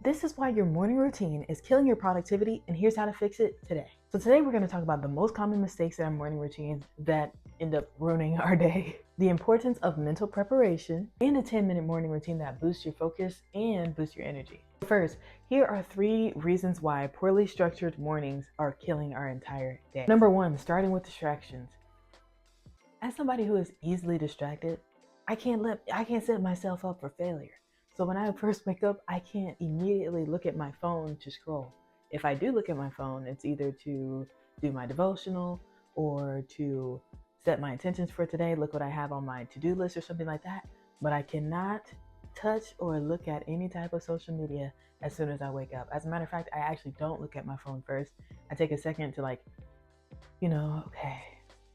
This is why your morning routine is killing your productivity, and here's how to fix it today. So today we're going to talk about the most common mistakes in our morning routine that end up ruining our day, the importance of mental preparation, and a 10-minute morning routine that boosts your focus and boosts your energy. First, here are 3 reasons why poorly structured mornings are killing our entire day. Number 1, starting with distractions. As somebody who is easily distracted, I can't set myself up for failure. So when I first wake up, I can't immediately look at my phone to scroll. If I do look at my phone, it's either to do my devotional or to set my intentions for today, look what I have on my to-do list or something like that. But I cannot touch or look at any type of social media as soon as I wake up. As a matter of fact, I actually don't look at my phone first. I take a second to okay,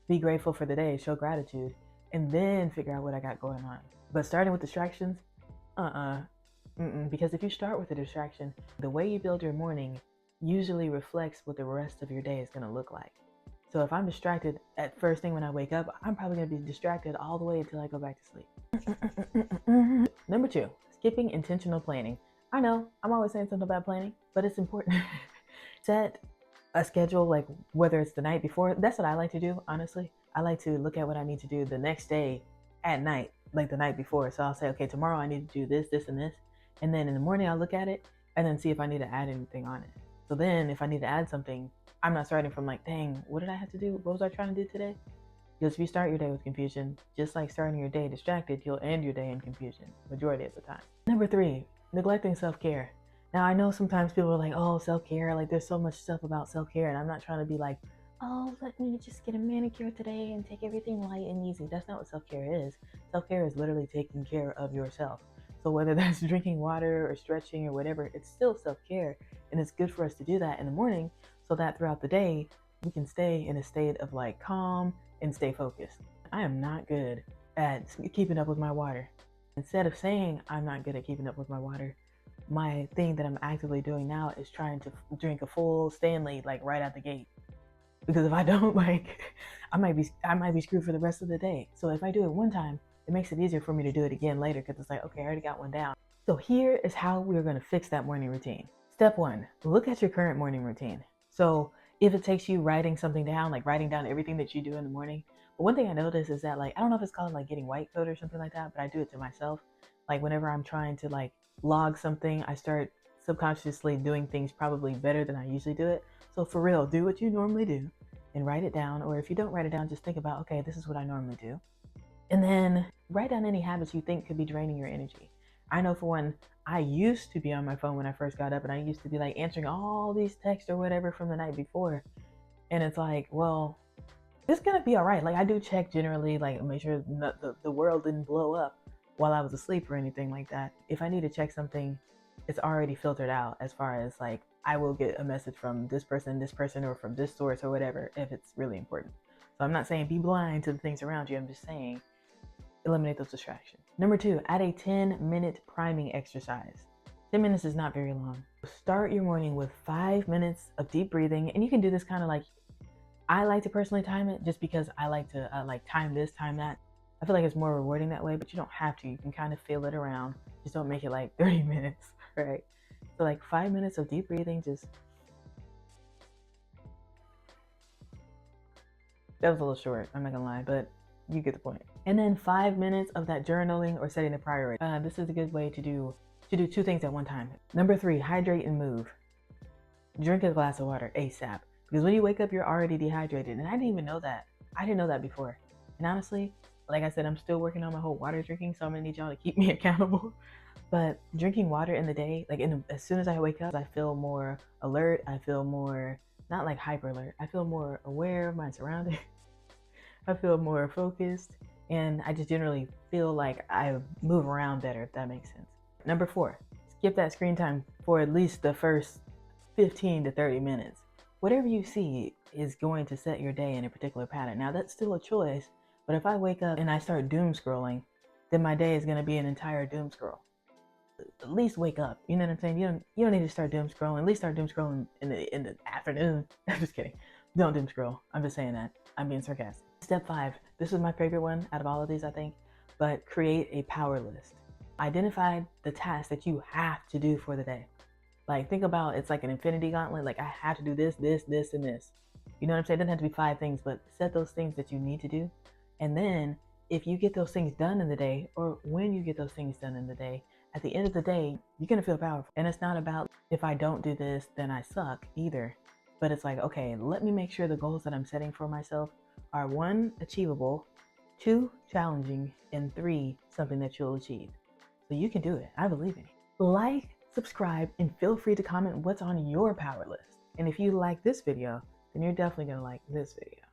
be grateful for the day, show gratitude, and then figure out what I got going on. But starting with distractions, because if you start with a distraction, the way you build your morning usually reflects what the rest of your day is going to look like. So if I'm distracted at first thing when I wake up, I'm probably going to be distracted all the way until I go back to sleep. Number 2, skipping intentional planning. I know I'm always saying something about planning, but it's important. Set a schedule, like whether it's the night before. That's what I like to do, honestly. I like to look at what I need to do the next day at night, like the night before. So I'll say, okay, tomorrow I need to do this, this, and this. And then in the morning, I'll look at it and then see if I need to add anything on it. So then if I need to add something, I'm not starting from like, dang, what did I have to do? What was I trying to do today? Because if you start your day with confusion, just like starting your day distracted, you'll end your day in confusion majority of the time. Number 3, neglecting self-care. Now I know sometimes people are like, oh, self-care, like there's so much stuff about self-care, and I'm not trying to be like, oh, let me just get a manicure today and take everything light and easy. That's not what self-care is. Self-care is literally taking care of yourself. So whether that's drinking water or stretching or whatever, it's still self-care, and it's good for us to do that in the morning so that throughout the day we can stay in a state of like calm and stay focused. I am not good at keeping up with my water. Instead of saying I'm not good at keeping up with my water, my thing that I'm actively doing now is trying to drink a full Stanley like right out the gate. Because if I don't, like, I might be screwed for the rest of the day. So if I do it one time, it makes it easier for me to do it again later because it's like, okay, I already got one down. So here is how we're going to fix that morning routine. Step 1, look at your current morning routine. So if it takes you writing something down, like writing down everything that you do in the morning. But one thing I noticed is that, like, I don't know if it's called like getting white coat or something like that, but I do it to myself. Like whenever I'm trying to like log something, I start subconsciously doing things probably better than I usually do it. So for real, do what you normally do and write it down. Or if you don't write it down, just think about, okay, this is what I normally do. And then write down any habits you think could be draining your energy. I know for one, I used to be on my phone when I first got up, and I used to be like answering all these texts or whatever from the night before. And it's like, well, it's gonna be all right. Like I do check generally, like make sure the world didn't blow up while I was asleep or anything like that. If I need to check something, it's already filtered out as far as like I will get a message from this person, or from this source or whatever if it's really important. So I'm not saying be blind to the things around you. I'm just saying eliminate those distractions. Number 2, add a 10-minute priming exercise. 10 minutes is not very long. Start your morning with 5 minutes of deep breathing, and you can do this kind of like, I like to personally time it just because I like to like time this, time that. I feel like it's more rewarding that way, but you don't have to. You can kind of feel it around. Just don't make it like 30 minutes, right? So like 5 minutes of deep breathing, just, that was a little short, I'm not gonna lie, but you get the point. And then 5 minutes of that journaling or setting a priority. This is a good way to do 2 things at one time. Number 3, hydrate and move. Drink a glass of water ASAP. Because when you wake up, you're already dehydrated. And I didn't even know that. I didn't know that before. And honestly, like I said, I'm still working on my whole water drinking, so I'm gonna need y'all to keep me accountable. But drinking water in the day, like as soon as I wake up, I feel more alert. I feel more, not like hyper alert. I feel more aware of my surroundings. I feel more focused. And I just generally feel like I move around better, if that makes sense. Number 4, skip that screen time for at least the first 15 to 30 minutes. Whatever you see is going to set your day in a particular pattern. Now that's still a choice, but if I wake up and I start doom scrolling, then my day is going to be an entire doom scroll. At least wake up. You know what I'm saying? You don't need to start doom scrolling. At least start doom scrolling in the afternoon. I'm just kidding. Don't doom scroll. I'm just saying that. I'm being sarcastic. Step 5. This is my favorite one out of all of these, I think. But create a power list. Identify the tasks that you have to do for the day. Like, think about it's like an infinity gauntlet. Like, I have to do this, this, this, and this. You know what I'm saying? It doesn't have to be 5 things, but set those things that you need to do. And then if you get those things done in the day, or when you get those things done in the day, at the end of the day, you're going to feel powerful. And it's not about if I don't do this, then I suck either. But it's like, okay, let me make sure the goals that I'm setting for myself are 1, achievable, 2, challenging, and 3, something that you'll achieve. So you can do it. I believe in you. Like, subscribe, and feel free to comment what's on your power list. And if you like this video, then you're definitely going to like this video.